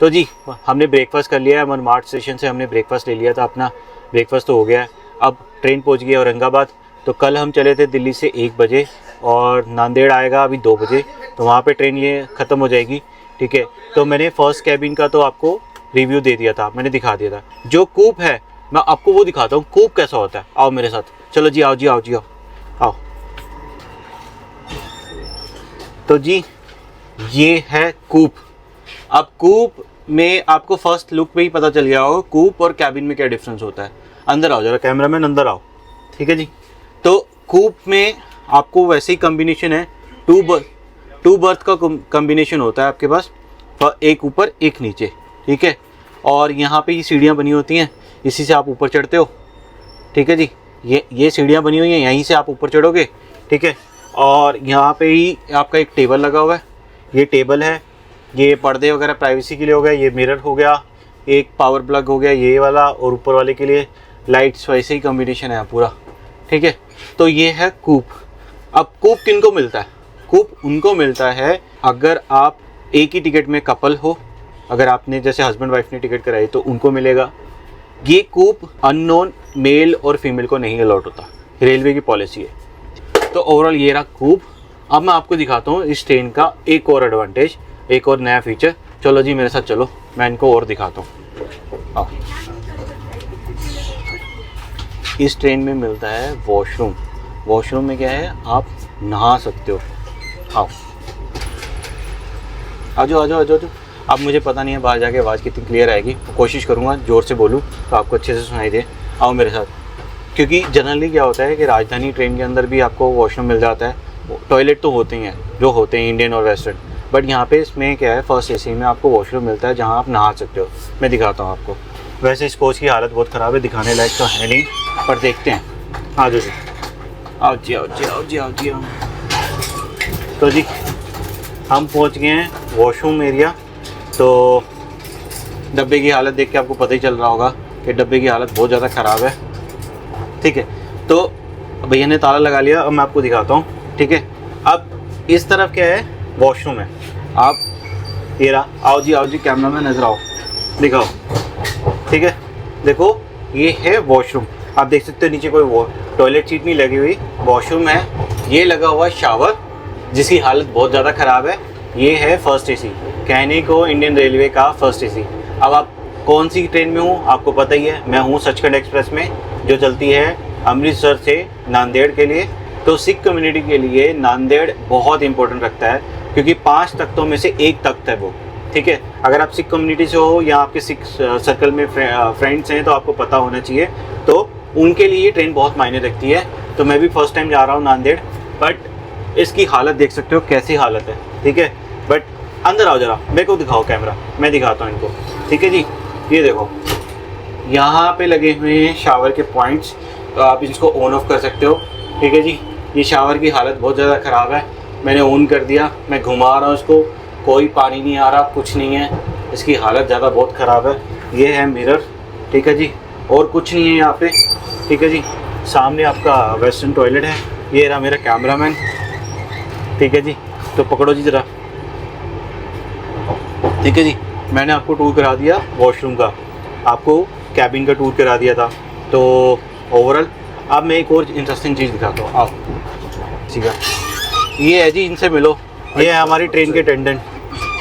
तो जी हमने ब्रेकफास्ट कर लिया है। मनमाड़ स्टेशन से हमने ब्रेकफास्ट ले लिया था। अपना ब्रेकफास्ट तो हो गया है। अब ट्रेन पहुंच गई है औरंगाबाद। तो कल हम चले थे दिल्ली से 1 बजे और नांदेड़ आएगा अभी 2 बजे। तो वहाँ पे ट्रेन ये ख़त्म हो जाएगी। ठीक है, तो मैंने फर्स्ट कैबिन का तो आपको रिव्यू दे दिया था, मैंने दिखा दिया था। जो कूप है मैं आपको वो दिखाता हूँ, कूप कैसा होता है। आओ मेरे साथ, चलो जी आओ जी आओ जी आओ आओ। तो जी ये है कूप। अब कूप में आपको फर्स्ट लुक में ही पता चल गया होगा कूप और कैबिन में क्या डिफरेंस होता है। अंदर आओ जरा, कैमरामैन अंदर आओ। ठीक है जी, तो कूप में आपको वैसे ही कम्बिनेशन है, टू बर्थ का कम्बिनेशन होता है आपके पास, एक ऊपर एक नीचे। ठीक है, और यहाँ पे ये सीढ़ियाँ बनी होती हैं, इसी से आप ऊपर चढ़ते हो। ठीक है जी, ये सीढ़ियाँ बनी हुई हैं, यहीं से आप ऊपर चढ़ोगे। ठीक है, और यहाँ पे ही आपका एक टेबल लगा हुआ है। ये टेबल है, ये पर्दे वगैरह प्राइवेसी के लिए हो गया। ये मिरर हो गया, एक पावर प्लग हो गया ये वाला, और ऊपर वाले के लिए लाइट्स वैसे ही कॉम्बिनेशन है पूरा, ठीक है। तो ये है कूप। अब कूप किनको मिलता है? कूप उनको मिलता है अगर आप एक ही टिकट में कपल हो, अगर आपने जैसे हस्बैंड वाइफ ने टिकट कराई तो उनको मिलेगा। ये कूप अननोन मेल और फीमेल को नहीं अलॉट होता, रेलवे की पॉलिसी है। तो ओवरऑल ये रहा कूप। अब मैं आपको दिखाता हूँ इस ट्रेन का एक और एडवांटेज, एक और नया फीचर। चलो जी मेरे साथ चलो, मैं इनको और दिखाता हूँ। आओ, इस ट्रेन में मिलता है वॉशरूम। वॉशरूम में क्या है, आप नहा सकते हो। आओ आ जाओ आ जाओ आ जाओ। अब मुझे पता नहीं है बाहर जाके आवाज़ कितनी क्लियर आएगी, कोशिश करूँगा ज़ोर से बोलूँ तो आपको अच्छे से सुनाई दे। आओ मेरे साथ, क्योंकि जनरली क्या होता है कि राजधानी ट्रेन के अंदर भी आपको वॉशरूम मिल जाता है। टॉयलेट तो होते ही हैं जो होते हैं इंडियन और वेस्टर्न, बट यहाँ पे इसमें क्या है, फर्स्ट एसी में आपको वॉशरूम मिलता है जहाँ आप नहा सकते हो। मैं दिखाता हूँ आपको। वैसे इस कोच की हालत बहुत ख़राब है, दिखाने लायक तो है नहीं, पर देखते हैं। आ जाओ जी, आओ जी आओ जी आओ जी आओ जी आओ। तो जी हम पहुँच गए हैं वॉशरूम एरिया। तो डब्बे की हालत देख के आपको पता ही चल रहा होगा कि डब्बे की हालत बहुत ज़्यादा ख़राब है, ठीक है। तो भैया ने ताला लगा लिया, अब मैं आपको दिखाता हूँ, ठीक है। अब इस तरफ क्या है, वॉशरूम है। आप ये रहा, आओ जी कैमरा में नजर आओ, दिखाओ, ठीक है। देखो ये है वॉशरूम, आप देख सकते हो नीचे कोई टॉयलेट सीट नहीं लगी हुई, वॉशरूम है। ये लगा हुआ शावर जिसकी हालत बहुत ज़्यादा ख़राब है। ये है फर्स्ट एसी, कहने को इंडियन रेलवे का फर्स्ट एसी। अब आप कौन सी ट्रेन में हूँ आपको पता ही है, मैं हूँ सचखंड एक्सप्रेस में, जो चलती है अमृतसर से नांदेड़ के लिए। तो सिख कम्युनिटी के लिए नांदेड़ बहुत इंपॉर्टेंट रखता है, क्योंकि 5 तख्तों में से एक तख्त है वो, ठीक है। अगर आप सिख कम्युनिटी से हो या आपके सिख सर्कल में फ्रेंड्स हैं तो आपको पता होना चाहिए, तो उनके लिए ट्रेन बहुत मायने रखती है। तो मैं भी फर्स्ट टाइम जा रहा हूँ नांदेड़, बट इसकी हालत देख सकते हो कैसी हालत है, ठीक है। बट अंदर आओ जरा, मेरे को दिखाओ कैमरा, मैं दिखाता हूँ इनको, ठीक है जी। ये देखो यहाँ पे लगे हुए हैं शावर के पॉइंट्स, तो आप इसको ऑन ऑफ कर सकते हो, ठीक है जी। ये शावर की हालत बहुत ज़्यादा ख़राब है, मैंने ऑन कर दिया, मैं घुमा रहा हूँ इसको, कोई पानी नहीं आ रहा, कुछ नहीं है, इसकी हालत ज़्यादा बहुत ख़राब है। ये है मिरर, ठीक है जी, और कुछ नहीं है यहाँ पे, ठीक है जी। सामने आपका वेस्टर्न टॉयलेट है। ये रहा मेरा कैमरामैन, ठीक है जी। तो पकड़ो जी ज़रा, ठीक है जी। मैंने आपको टूर करा दिया वॉशरूम का, आपको कैबिन का टूर करा दिया था। तो ओवरऑल अब मैं एक और इंटरेस्टिंग चीज़ दिखाता हूँ, आओ, ठीक है। ये है जी, इनसे मिलो, ये है हमारी ट्रेन के अटेंडेंट।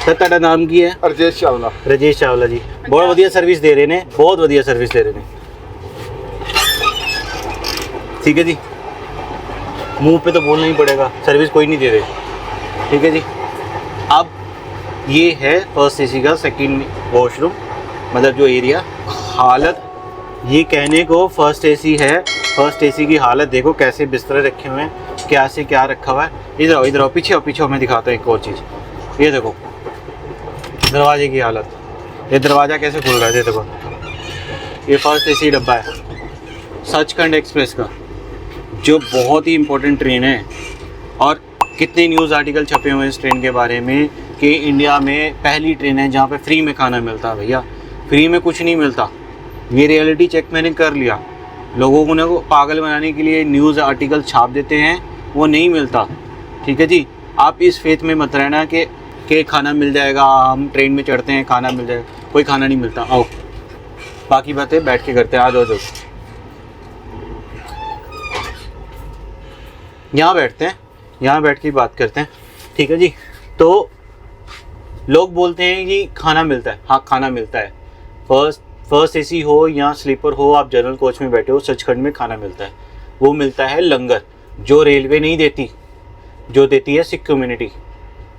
सर ਤੁਹਾਡਾ नाम की है? राजेश चावला। राजेश चावला जी, बहुत बढ़िया सर्विस दे रहे हैं, बहुत बढ़िया सर्विस दे रहे हैं, ठीक है जी। मुंह पे तो बोलना ही पड़ेगा, सर्विस कोई नहीं दे रहे, ठीक है जी। अब ये है फर्स्ट एसी का सेकंड वॉशरूम, मतलब जो एरिया। हालत ये कहने को फर्स्ट एसी है, फर्स्ट एसी की हालत देखो कैसे बिस्तर रखे हुए हैं, क्या से क्या रखा हुआ है। इधर आओ पीछे आओ, पीछे मैं दिखाता हूँ एक और चीज़। ये देखो दरवाजे की हालत, ये दरवाज़ा कैसे खुल रहा है, ये देखो। ये फर्स्ट एसी डब्बा है सचखंड एक्सप्रेस का, जो बहुत ही इम्पोर्टेंट ट्रेन है। और कितने न्यूज़ आर्टिकल छपे हुए हैं इस ट्रेन के बारे में कि इंडिया में पहली ट्रेन है जहाँ पे फ्री में खाना मिलता है। भैया फ्री में कुछ नहीं मिलता, ये रियलिटी चेक मैंने कर लिया। लोगों को ना पागल बनाने के लिए न्यूज़ आर्टिकल छाप देते हैं, वो नहीं मिलता, ठीक है जी। आप इस फेथ में मत रहना कि खाना मिल जाएगा, हम ट्रेन में चढ़ते हैं खाना मिल जाएगा, कोई खाना नहीं मिलता। आओ बाकी बातें बैठ के करते हैं, आ जाओ यहाँ बैठते हैं, यहाँ बैठ के बात करते हैं, ठीक है जी। तो लोग बोलते हैं कि खाना मिलता है, हाँ खाना मिलता है। फर्स्ट एसी हो या स्लीपर हो, आप जनरल कोच में बैठे हो, सचखंड में खाना मिलता है। वो मिलता है लंगर, जो रेलवे नहीं देती, जो देती है सिख कम्युनिटी।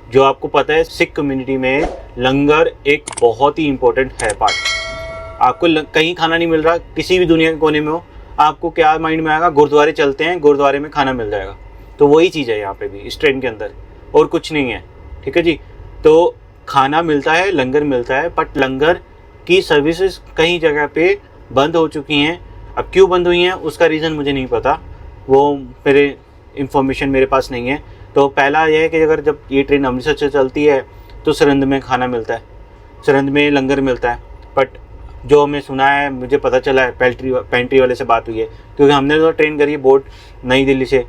जो आपको पता है सिख कम्युनिटी में लंगर एक बहुत ही इम्पोर्टेंट है पार्ट। आपको कहीं खाना नहीं मिल रहा, किसी भी दुनिया के कोने में हो, आपको क्या माइंड में आएगा, गुरुद्वारे चलते हैं, गुरुद्वारे में खाना मिल जाएगा। तो वही चीज़ है यहाँ पे भी इस ट्रेन के अंदर, और कुछ नहीं है, ठीक है जी। तो खाना मिलता है, लंगर मिलता है, बट लंगर की सर्विसेज कई जगह पे बंद हो चुकी हैं। अब क्यों बंद हुई हैं उसका रीज़न मुझे नहीं पता, वो मेरे इंफॉर्मेशन मेरे पास नहीं है। तो पहला यह है कि अगर जब ये ट्रेन अमृतसर से चलती है तो सरहिंद में खाना मिलता है, सरहिंद में लंगर मिलता है, बट जो हमें सुना है, मुझे पता चला है, पेंट्री वाले से बात हुई है, क्योंकि हमने तो ट्रेन करी है बोट नई दिल्ली से।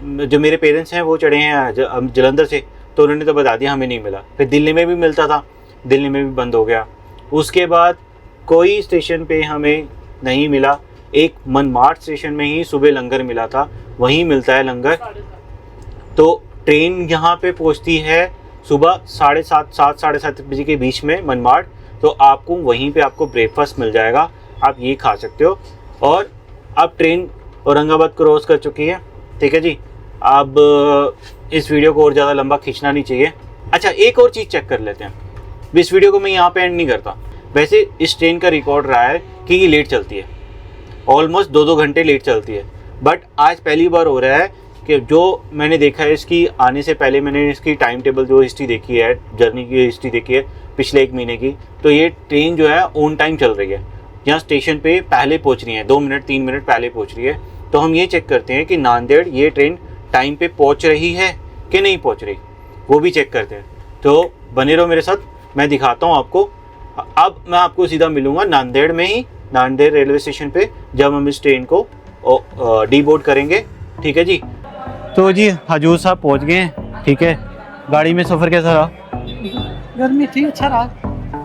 जो मेरे पेरेंट्स हैं वो चढ़े हैं जलंधर से, तो उन्होंने तो बता दिया हमें नहीं मिला। फिर दिल्ली में भी मिलता था, दिल्ली में भी बंद हो गया। उसके बाद कोई स्टेशन पे हमें नहीं मिला। एक मनमाड स्टेशन में ही सुबह लंगर मिला था, वहीं मिलता है लंगर। तो ट्रेन यहाँ पे पहुँचती है सुबह 7:30 7:30 बजे के बीच में मनमाड। तो आपको वहीं पे आपको ब्रेकफास्ट मिल जाएगा, आप ये खा सकते हो। और अब ट्रेन औरंगाबाद क्रॉस कर चुकी है, ठीक है जी। अब इस वीडियो को और ज़्यादा लंबा खींचना नहीं चाहिए। अच्छा, एक और चीज़ चेक कर लेते हैं। इस वीडियो को मैं यहाँ पे एंड नहीं करता। वैसे इस ट्रेन का रिकॉर्ड रहा है कि ये लेट चलती है, ऑलमोस्ट 2-2 घंटे लेट चलती है। बट आज पहली बार हो रहा है कि जो मैंने देखा है, इसकी आने से पहले मैंने इसकी टाइम टेबल जो हिस्ट्री देखी है, जर्नी की हिस्ट्री देखी है पिछले 1 महीने की, तो ये ट्रेन जो है ऑन टाइम चल रही है। यहाँ स्टेशन पे पहले पहुँच रही है, 2 मिनट 3 मिनट पहले पहुँच रही है। तो हम ये चेक करते हैं कि नांदेड़ ये ट्रेन टाइम पे पहुँच रही है कि नहीं पहुँच रही, वो भी चेक करते हैं। तो बने रहो मेरे साथ, मैं दिखाता हूँ आपको। अब मैं आपको सीधा मिलूँगा नांदेड़ में ही, नांदेड़ रेलवे स्टेशन पे, जब हम इस ट्रेन को डीबोर्ड करेंगे, ठीक है जी। तो जी हजूर साहब पहुँच गए हैं, ठीक है। गाड़ी में सफ़र कैसा रहा? गर्मी थी, अच्छा रहा।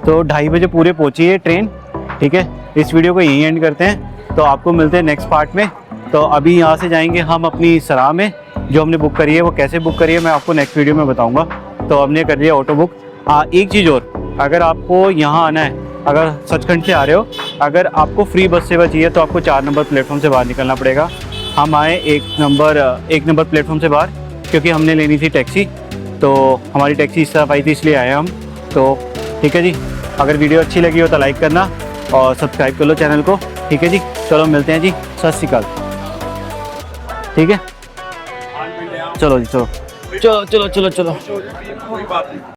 तो 2:30 बजे पूरे पहुंची है ट्रेन, ठीक है। इस वीडियो को यहीं एंड करते हैं, तो आपको मिलते हैं नेक्स्ट पार्ट में। तो अभी यहाँ से जाएंगे हम अपनी सराह में, जो हमने बुक करी है। वो कैसे बुक करी है मैं आपको नेक्स्ट वीडियो में बताऊँगा। तो हमने कर लिया ऑटो बुक। हाँ, एक चीज़ और, अगर आपको यहाँ आना है, अगर सचखंड से आ रहे हो, अगर आपको फ्री बस सेवा चाहिए तो आपको 4 नंबर प्लेटफॉर्म से बाहर निकलना पड़ेगा। हम आए 1 नंबर प्लेटफॉर्म से बाहर, क्योंकि हमने लेनी थी टैक्सी। तो हमारी टैक्सी इस तरफ आई थी, इसलिए आए हम। तो ठीक है जी, अगर वीडियो अच्छी लगी हो तो लाइक करना और सब्सक्राइब कर लो चैनल को, ठीक है जी। चलो मिलते हैं जी, सत श्री अकाल, ठीक है। चलो जी, चलो चलो चलो चलो चलो।